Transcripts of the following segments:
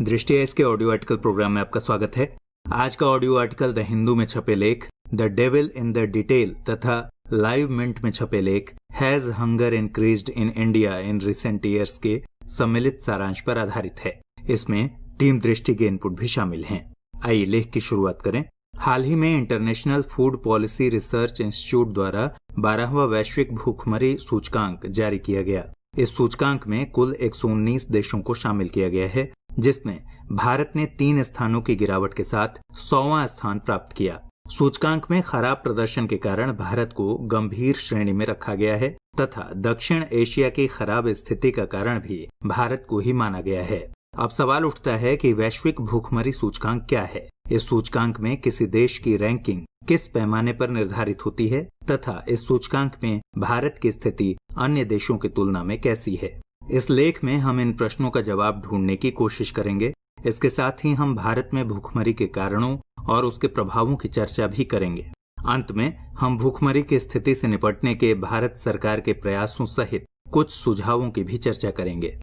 दृष्टि एस के audio article programme में आपका स्वागत है। आज का ऑडियो आर्टिकल द हिंदू में छपे लेख the devil in the detail तथा लाइव मिंट में छपे लेख has hunger increased in India in recent years के सम्मिलित सारांश पर आधारित है। इसमें टीम दृष्टि के इनपुट भी शामिल हैं। आइए लेख की शुरुआत करें। हाल ही में international food policy research institute द्वारा 12वां वैश्विक भूखमरी सूचकांक जारी किया गया। इस सूचकांक में कुल 119 देशों को शामिल किया गया है, जिसमें भारत ने 3 स्थानों की गिरावट के साथ 100वां स्थान प्राप्त किया। सूचकांक में खराब प्रदर्शन के कारण भारत को गंभीर श्रेणी में रखा गया है तथा दक्षिण एशिया की खराब स्थिति का कारण भी भारत को ही माना गया है। अब सवाल उठता है कि वैश्विक भूखमरी सूचकांक क्या है। इस सूचकांक में किसी देश की रैंकिंग किस पैमाने पर निर्धारित होती है तथा इस सूचकांक में भारत की स्थिति अन्य देशों की तुलना में कैसी है। इस लेख में हम इन प्रश्नों का जवाब ढूंढने की कोशिश करेंगे। इसके साथ ही हम भारत में भूखमरी के कारणों और उसके प्रभावों की चर्चा भी करेंगे। अंत में हम भूखमरी की स्थिति से निपटने के भारत सरकार के प्रयासों सहित कुछ सुझावों की भी चर्चा करेंगे।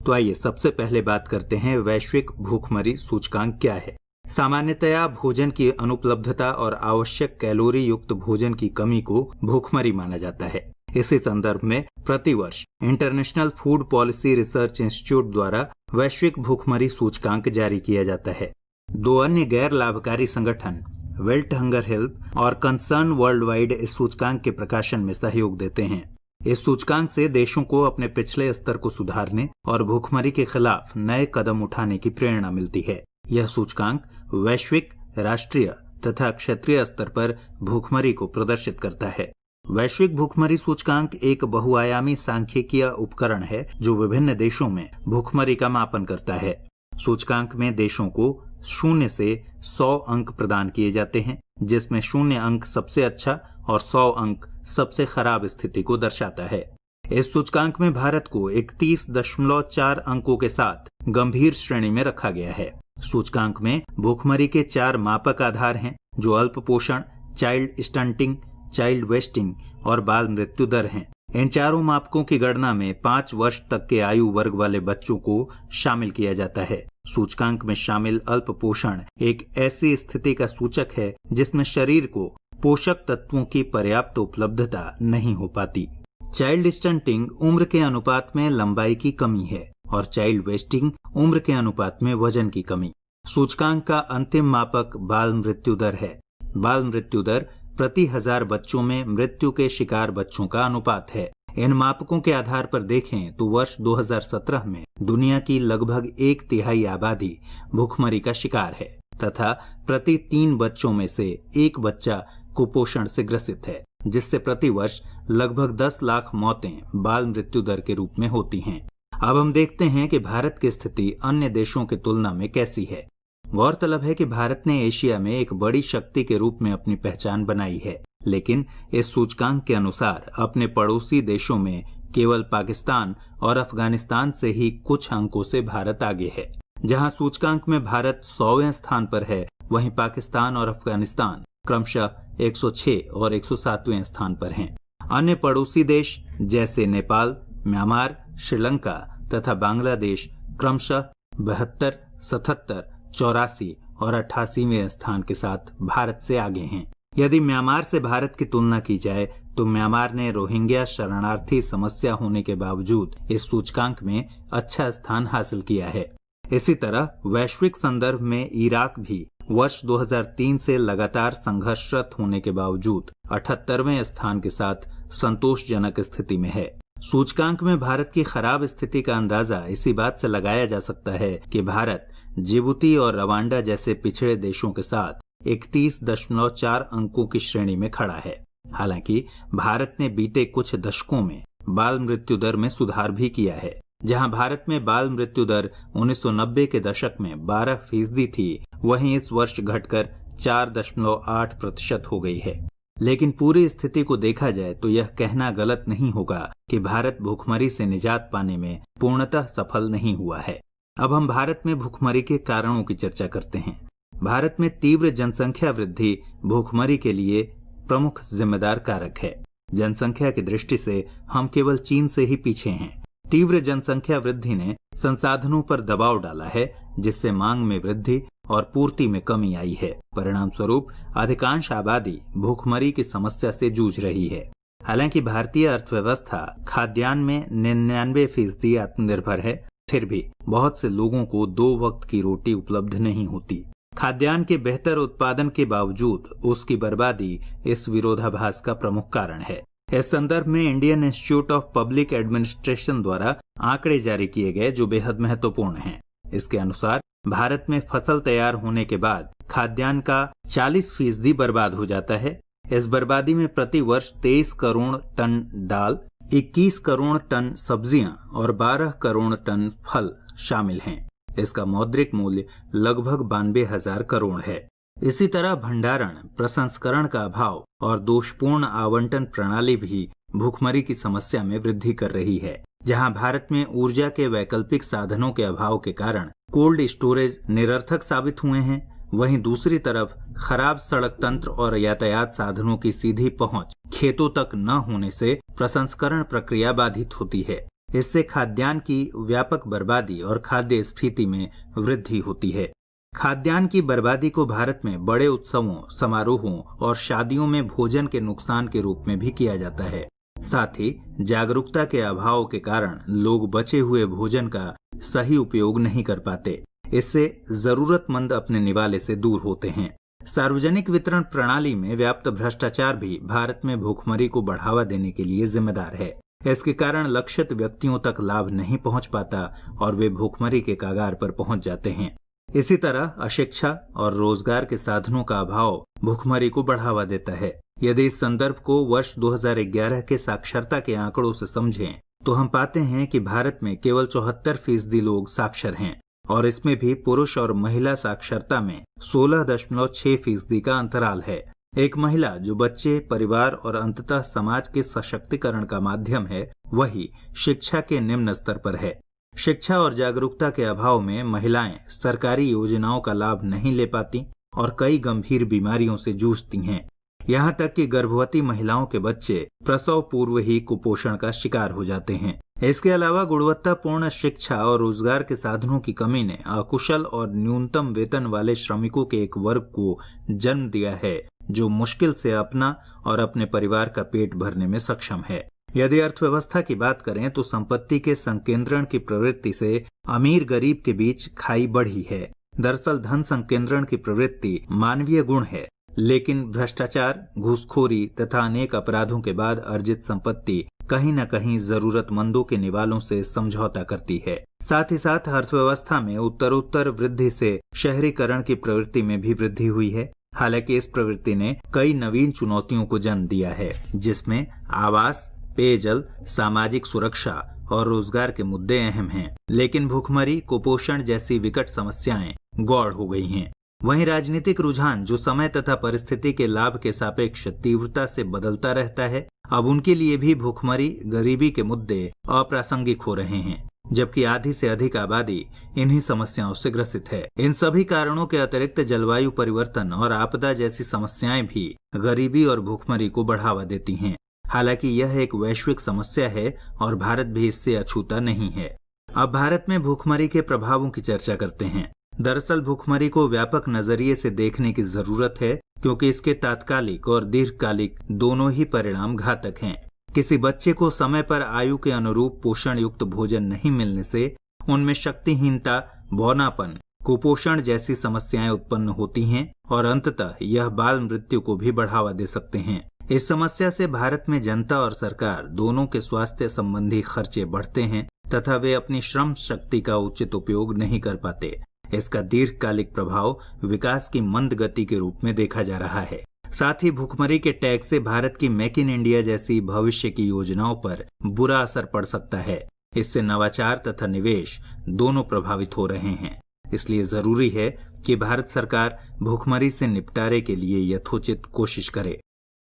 तो आइए सबसे पहले बात करते हैं वैश्विक भूखमरी सूचकांक क्या है। सामान्यतया भोजन की अनुपलब्धता और आवश्यक कैलोरी युक्त भोजन की कमी को भूखमरी माना जाता है। इसी संदर्भ में प्रतिवर्ष international food policy research institute द्वारा वैश्विक भूखमरी सूचकांक जारी किया जाता है। 2 अन्य गैर लाभकारी संगठन वर्ल्ड हंगर हेल्प और कंसर्न वर्ल्ड वाइड इस सूचकांक के प्रकाशन में सहयोग देते हैं। इस सूचकांक से देशों को अपने पिछले स्तर को सुधारने और भूखमरी के खिलाफ नए कदम उठाने की प्रेरणा मिलती है। यह सूचकांक वैश्विक, राष्ट्रीय तथा क्षेत्रीय स्तर पर भूखमरी को प्रदर्शित करता है। वैश्विक भूखमरी सूचकांक एक बहुआयामी सांख्यिकीय उपकरण है जो विभिन्न देशों में भूखमरी का मापन करता है। सूचकांक में देशों को 0 से 100 अंक प्रदान किए जाते हैं, जिसमें 0 अंक सबसे अच्छा और 100 अंक सबसे खराब स्थिति को दर्शाता है। इस सूचकांक में भारत को 31.4 अंकों के साथ गंभीर श्रेणी में रखा गया है। सूचकांक में भूखमरी के 4 मापक आधार हैं, जो अल्प पोषण, चाइल्ड स्टंटिंग, चाइल्ड वेस्टिंग और बाल मृत्यु दर हैं। इन चारों मापकों की गणना में 5 वर्ष तक के आयु वर्ग वाले बच्चों को शामिल किया जाता है। सूचकांक में शामिल अल्प पोषण एक ऐसी स्थिति का सूचक है जिसमें शरीर को पोषक तत्वों की पर्याप्त उपलब्धता नहीं हो पाती। चाइल्ड स्टंटिंग उम्र के अनुपात में लंबाई की कमी है और चाइल्ड वेस्टिंग उम्र के अनुपात में वजन की कमी। सूचकांक का अंतिम मापक बाल मृत्यु दर है। बाल मृत्यु दर प्रति 1000 बच्चों में मृत्यु के शिकार बच्चों का अनुपात है। इन मापकों के आधार पर देखें तो वर्ष 2017 में दुनिया की लगभग 1/3 आबादी भूखमरी का शिकार है तथा प्रति 3 बच्चों में से 1 बच्चा कुपोषण से ग्रसित है, जिससे प्रति वर्ष लगभग 10 लाख मौतें बाल मृत्यु दर के रूप में होती हैं। अब हम देखते हैं कि भारत की स्थिति अन्य देशों की तुलना में कैसी है। गौरतलब है कि भारत ने एशिया में एक बड़ी शक्ति के रूप में अपनी पहचान बनाई है, लेकिन इस सूचकांक के अनुसार अपने पड़ोसी देशों में केवल पाकिस्तान और अफगानिस्तान से ही कुछ अंकों से भारत आगे है। जहां सूचकांक में भारत 100वें स्थान पर है, वहीं पाकिस्तान और अफगानिस्तान क्रमशः 106 और 107वें स्थान पर हैं। अन्य पड़ोसी देश जैसे नेपाल, म्यांमार, श्रीलंका तथा बांग्लादेश क्रमशः 72, 77, 84 और 88वें स्थान के साथ भारत से आगे हैं। यदि म्यांमार से भारत की तुलना की जाए तो म्यांमार ने रोहिंग्या शरणार्थी समस्या होने के बावजूद इस सूचकांक में अच्छा स्थान हासिल किया है। इसी तरह वैश्विक संदर्भ में इराक भी वर्ष 2003 से लगातार संघर्षरत होने के बावजूद 78वें स्थान के साथ संतोषजनक स्थिति में है। सूचकांक में भारत की खराब स्थिति का अंदाजा इसी बात से लगाया जा सकता है कि भारत जिबूती और रवांडा जैसे पिछड़े देशों के साथ 31.4 अंकों की श्रेणी में खड़ा है। हालांकि भारत ने बीते कुछ दशकों में बाल मृत्यु दर में सुधार भी किया है। जहां भारत में बाल मृत्यु दर 1990 के दशक में 12% थी, वहीं इस वर्ष घटकर 4.8% हो गई है। लेकिन पूरी स्थिति को देखा जाए तो यह कहना गलत नहीं होगा कि भारत भूखमरी से निजात पाने में पूर्णतः सफल नहीं हुआ है। अब हम भारत में भूखमरी के कारणों की चर्चा करते हैं। भारत में तीव्र जनसंख्या वृद्धि भूखमरी के लिए प्रमुख जिम्मेदार कारक है। जनसंख्या की दृष्टि से हम केवल चीन से ही पीछे हैं। तीव्र जनसंख्या वृद्धि ने संसाधनों पर दबाव डाला है, जिससे मांग में वृद्धि और पूर्ति में कमी आई है। परिणाम स्वरूप अधिकांश आबादी भूखमरी की समस्या से जूझ रही है। हालांकि भारतीय अर्थव्यवस्था खाद्यान्न में 99% आत्मनिर्भर है, फिर भी बहुत से लोगों को 2 वक्त की रोटी उपलब्ध नहीं होती। खाद्यान्न के बेहतर उत्पादन के बावजूद उसकी बर्बादी इस विरोधाभास का प्रमुख कारण है। इस संदर्भ में Indian institute of public administration द्वारा आंकड़े जारी किए गए, जो बेहद महत्वपूर्ण हैं। इसके अनुसार भारत में फसल तैयार होने के बाद खाद्यान्न का 40% बर्बाद हो जाता है। इस बर्बादी में प्रति वर्ष 23 करोड़ टन दाल, 21 करोड़ टन सब्जियां और 12 करोड़ टन फल शामिल हैं। इसका मौद्रिक मूल्य लगभग 92,000 करोड़ है। इसी तरह भंडारण, प्रसंस्करण का अभाव और दोषपूर्ण आवंटन प्रणाली भी भूखमरी की समस्या में वृद्धि कर रही है। जहां भारत में ऊर्जा के वैकल्पिक साधनों के अभाव के कारण कोल्ड स्टोरेज निरर्थक साबित हुए हैं, वहीं दूसरी तरफ खराब सड़क तंत्र और यातायात साधनों की सीधी पहुंच खेतों तक न होने से प्रसंस्करण प्रक्रिया बाधित होती है। इससे खाद्यान्न की व्यापक बर्बादी और खाद्य स्फीति में वृद्धि होती है। खाद्यान्न की बर्बादी को भारत में बड़े उत्सवों, समारोहों और शादियों में भोजन के नुकसान के रूप में भी किया जाता है। साथ ही जागरूकता के अभाव के कारण लोग बचे हुए भोजन का सही उपयोग नहीं कर पाते। इससे जरूरतमंद अपने निवाले से दूर होते हैं। सार्वजनिक वितरण प्रणाली में व्याप्त भ्रष्टाचार भी भारत में भूखमरी को बढ़ावा देने के लिए जिम्मेदार है। इसके कारण लक्षित व्यक्तियों तक लाभ नहीं पहुंच पाता और वे भूखमरी के कगार पर पहुंच जाते हैं। इसी तरह अशिक्षा और रोजगार के साधनों का अभाव भूखमरी को बढ़ावा देता है। यदि इस संदर्भ को वर्ष 2011 के साक्षरता के आंकड़ों से समझें तो हम पाते हैं कि भारत में केवल 74% लोग साक्षर हैं और इसमें भी पुरुष और महिला साक्षरता में 16.6% का अंतराल है। एक महिला जो बच्चे, परिवार और अंततः समाज के सशक्तिकरण का माध्यम है, वही शिक्षा के निम्न स्तर पर है। शिक्षा और जागरूकता के अभाव में महिलाएं सरकारी योजनाओं का लाभ नहीं ले पाती और कई गंभीर बीमारियों से जूझती हैं। यहाँ तक कि गर्भवती महिलाओं के बच्चे प्रसव पूर्व ही कुपोषण का शिकार हो जाते हैं। इसके अलावा गुणवत्तापूर्ण शिक्षा और रोजगार के साधनों की कमी ने अकुशल और न्यूनतम वेतन वाले श्रमिकों के एक वर्ग को जन्म दिया है, जो मुश्किल से अपना और अपने परिवार का पेट भरने में सक्षम है। यदि अर्थव्यवस्था की बात करें तो संपत्ति के संकेंद्रण की प्रवृत्ति से अमीर गरीब के बीच खाई बढ़ी है। दरअसल धन संकेंद्रण की प्रवृत्ति मानवीय गुण है, लेकिन भ्रष्टाचार, घूसखोरी तथा अनेक अपराधों के बाद अर्जित संपत्ति कहीं न कहीं जरूरतमंदों के निवालों से समझौता करती है। साथ ही साथ अर्थव्यवस्था में उत्तरोत्तर वृद्धि से शहरीकरण की प्रवृत्ति में भी वृद्धि हुई है। हालांकि इस प्रवृत्ति ने कई नवीन चुनौतियों को जन्म दिया है, जिसमें आवास, पेयजल, सामाजिक सुरक्षा और रोजगार के मुद्दे अहम हैं। लेकिन भूखमरी, कुपोषण जैसी विकट समस्याएं गौड़ हो गई हैं। वहीं राजनीतिक रुझान, जो समय तथा परिस्थिति के लाभ के सापेक्ष तीव्रता से बदलता रहता है, अब उनके लिए भी भूखमरी, गरीबी के मुद्दे अप्रासंगिक हो रहे हैं, जबकि आधी से अधिक आबादी इन्हीं समस्याओं से ग्रसित है। इन सभी कारणों के अतिरिक्त जलवायु परिवर्तन और आपदा जैसी समस्याएं भी गरीबी और भूखमरी को बढ़ावा देती हैं। हालांकि यह एक वैश्विक समस्या है और भारत भी इससे अछूता नहीं है। अब भारत में भूखमरी के प्रभावों की चर्चा करते हैं। दरअसल भूखमरी को व्यापक नजरिए से देखने की जरूरत है, क्योंकि इसके तात्कालिक और दीर्घकालिक दोनों ही परिणाम घातक हैं। किसी बच्चे को समय पर आयु के अनुरूप पोषण युक्त भोजन नहीं मिलने से उनमें शक्तिहीनता, बौनापन, कुपोषण जैसी समस्याएं उत्पन्न होती हैं और अंततः यह बाल मृत्यु को भी बढ़ावा दे सकते हैं। इस समस्या से भारत में जनता और सरकार दोनों के स्वास्थ्य संबंधी खर्चे बढ़ते हैं तथा वे अपनी श्रम शक्ति का उचित उपयोग नहीं कर पाते। इसका दीर्घकालिक प्रभाव विकास की मंद गति के रूप में देखा जा रहा है। साथ ही भूखमरी के टैक्स से भारत की मेक इन इंडिया जैसी भविष्य की योजनाओं पर बुरा असर पड़ सकता है। इससे नवाचार तथा निवेश दोनों प्रभावित हो रहे हैं। इसलिए जरूरी है कि भारत सरकार भूखमरी से निपटारे के लिए यथोचित कोशिश करे।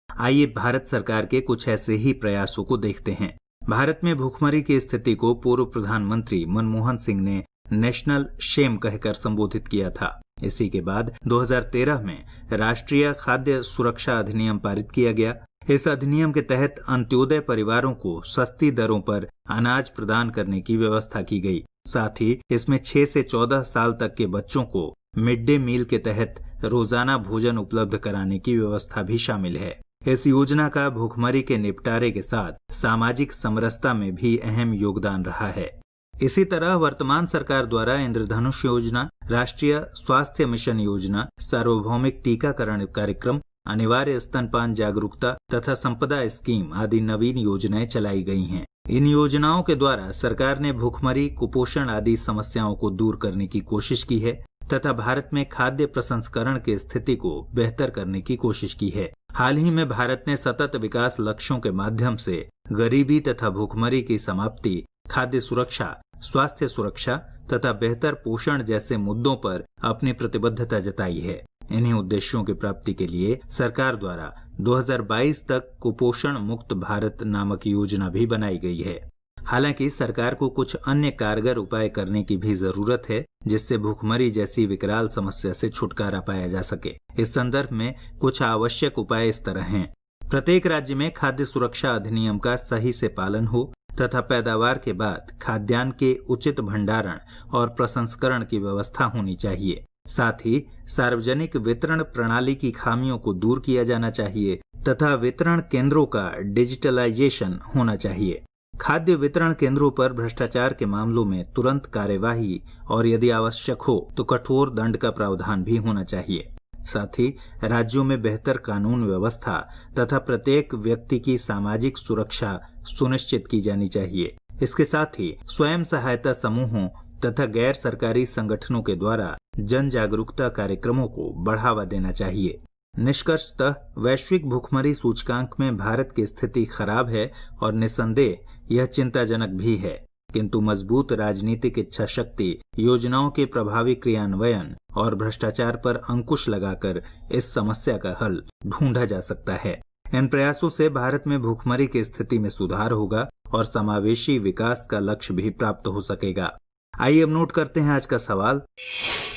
आइए भारत सरकार के कुछ ऐसे ही प्रयासों को देखते हैं। भारत में भूखमरी की स्थिति को पूर्व प्रधानमंत्री मनमोहन सिंह ने नेशनल शेम कहकर संबोधित किया था। इसी के बाद 2013 में राष्ट्रीय खाद्य सुरक्षा अधिनियम पारित किया गया। इस अधिनियम के तहत अंत्योदय परिवारों को सस्ती दरों पर अनाज प्रदान करने की व्यवस्था की गई। साथ ही इसमें 6 से 14 साल तक के बच्चों को मिड डे मील के तहत रोजाना भोजन उपलब्ध कराने की व्यवस्था भी शामिल है। इस योजना का भूखमरी के निपटारे के साथ सामाजिक समरसता में भी अहम योगदान रहा है। इसी तरह वर्तमान सरकार द्वारा इंद्रधनुष योजना, राष्ट्रीय स्वास्थ्य मिशन योजना, सार्वभौमिक टीकाकरण कार्यक्रम, अनिवार्य स्तनपान जागरूकता तथा संपदा स्कीम आदि नवीन योजनाएं चलाई गई हैं। इन योजनाओं के द्वारा सरकार ने भूखमरी, कुपोषण आदि समस्याओं को दूर करने की कोशिश की है तथा भारत में खाद्य प्रसंस्करण की स्थिति को बेहतर करने की कोशिश की है। हाल ही में भारत ने सतत विकास लक्ष्यों के माध्यम से गरीबी तथा भूखमरी की समाप्ति, खाद्य सुरक्षा, स्वास्थ्य सुरक्षा तथा बेहतर पोषण जैसे मुद्दों पर अपनी प्रतिबद्धता जताई है। इन्हीं उद्देश्यों की प्राप्ति के लिए सरकार द्वारा 2022 तक कुपोषण मुक्त भारत नामक योजना भी बनाई गई है। हालांकि सरकार को कुछ अन्य कारगर उपाय करने की भी जरूरत है, जिससे भूखमरी जैसी विकराल समस्या से छुटकारा पाया जा सके। इस संदर्भ में कुछ आवश्यक उपाय इस तरह हैं। प्रत्येक राज्य में खाद्य सुरक्षा अधिनियम का सही से पालन हो तथा पैदावार के बाद खाद्यान्न के उचित भंडारण और प्रसंस्करण की व्यवस्था होनी चाहिए। साथ ही सार्वजनिक वितरण प्रणाली की खामियों को दूर किया जाना चाहिए तथा वितरण केंद्रों का डिजिटलाइजेशन होना चाहिए। खाद्य वितरण केंद्रों पर भ्रष्टाचार के मामलों में तुरंत कार्यवाही और यदि आवश्यक हो तो कठोर दंड का प्रावधान भी होना चाहिए। साथ ही राज्यों में बेहतर कानून व्यवस्था तथा प्रत्येक व्यक्ति की सामाजिक सुरक्षा सुनिश्चित की जानी चाहिए। इसके साथ ही स्वयं सहायता समूहों तथा गैर सरकारी संगठनों के द्वारा जन जागरूकता कार्यक्रमों को बढ़ावा देना चाहिए। निष्कर्षतः वैश्विक भूखमरी सूचकांक में भारत की स्थिति खराब है और निसंदेह यह चिंताजनक भी है, किंतु मजबूत राजनीतिक इच्छा शक्ति, योजनाओं के प्रभावी क्रियान्वयन और भ्रष्टाचार पर अंकुश लगाकर इस समस्या का हल ढूंढा जा सकता है। इन प्रयासों से भारत में भूखमरी की स्थिति में सुधार होगा और समावेशी विकास का लक्ष्य भी प्राप्त हो सकेगा। आइए अब नोट करते हैं आज का सवाल।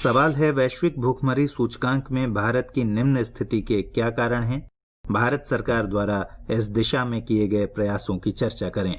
सवाल है, वैश्विक भूखमरी सूचकांक में भारत की निम्न स्थिति के क्या कारण हैं? भारत सरकार द्वारा इस दिशा में किए गए प्रयासों की चर्चा करें।